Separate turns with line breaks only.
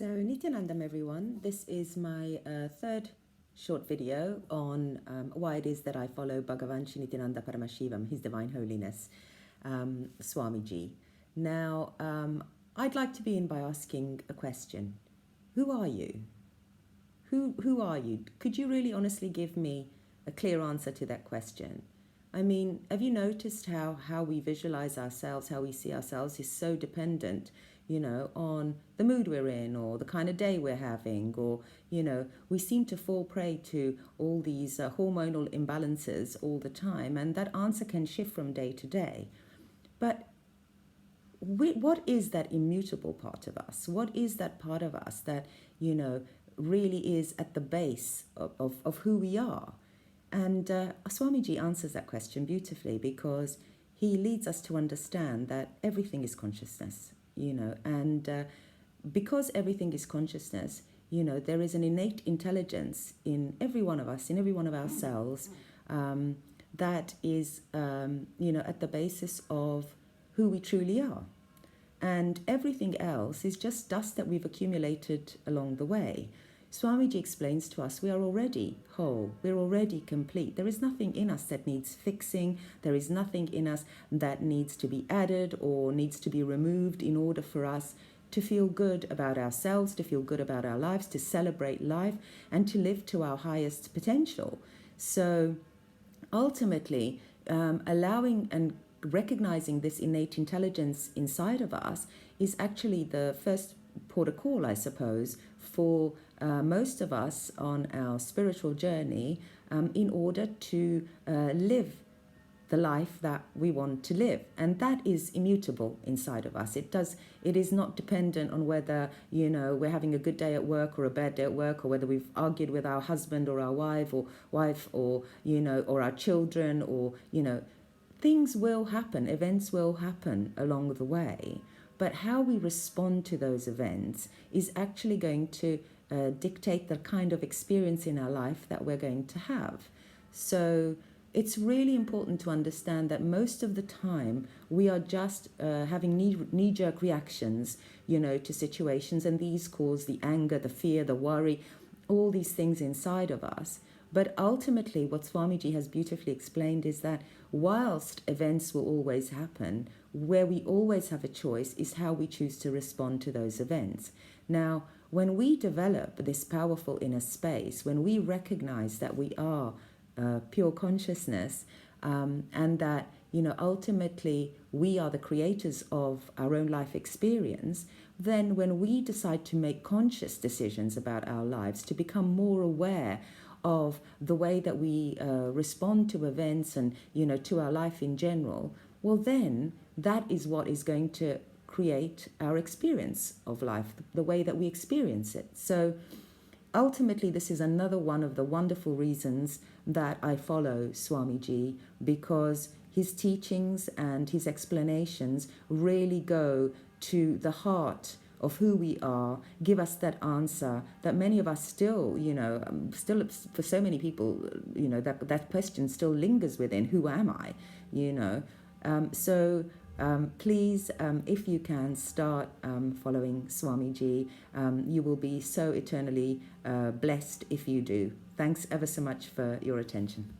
So Nityanandam everyone, this is my third short video on why it is that I follow Bhagavan Shri Nityananda Paramashivam, His Divine Holiness, Swamiji. Now, I'd like to begin by asking a question. Who are you? Who are you? Could you really honestly give me a clear answer to that question? I mean, have you noticed how we visualize ourselves, how we see ourselves is so dependent, on the mood we're in or the kind of day we're having, or, we seem to fall prey to all these hormonal imbalances all the time, and that answer can shift from day to day. But what is that immutable part of us? What is that part of us that, really is at the base of who we are? And Swamiji answers that question beautifully, because he leads us to understand that everything is consciousness, and because everything is consciousness, there is an innate intelligence in every one of us, in every one of our cells, that is, at the basis of who we truly are. And everything else is just dust that we've accumulated along the way. Swamiji explains to us we are already whole, we're already complete. There is nothing in us that needs fixing. There is nothing in us that needs to be added or needs to be removed in order for us to feel good about ourselves, to feel good about our lives, to celebrate life, and to live to our highest potential. So ultimately, allowing and recognizing this innate intelligence inside of us is actually the first port of call, I suppose, for most of us on our spiritual journey, in order to live the life that we want to live. And that is immutable inside of us. It is not dependent on whether, we're having a good day at work or a bad day at work, or whether we've argued with our husband or our wife or or our children, or, things will happen, events will happen along the way. But how we respond to those events is actually going to dictate the kind of experience in our life that we're going to have. So it's really important to understand that most of the time we are just having knee-jerk reactions, to situations, and these cause the anger, the fear, the worry, all these things inside of us. But ultimately, what Swamiji has beautifully explained is that whilst events will always happen, where we always have a choice is how we choose to respond to those events. Now, when we develop this powerful inner space, when we recognize that we are pure consciousness, and that, ultimately we are the creators of our own life experience, then when we decide to make conscious decisions about our lives, to become more aware of the way that we respond to events and, to our life in general, well, then that is what is going to create our experience of life, the way that we experience it. So ultimately, this is another one of the wonderful reasons that I follow Swamiji, because his teachings and his explanations really go to the heart of who we are, give us that answer that many of us still, still for so many people, that question still lingers within, who am I, So please, if you can, start following Swamiji. You will be so eternally blessed if you do. Thanks ever so much for your attention.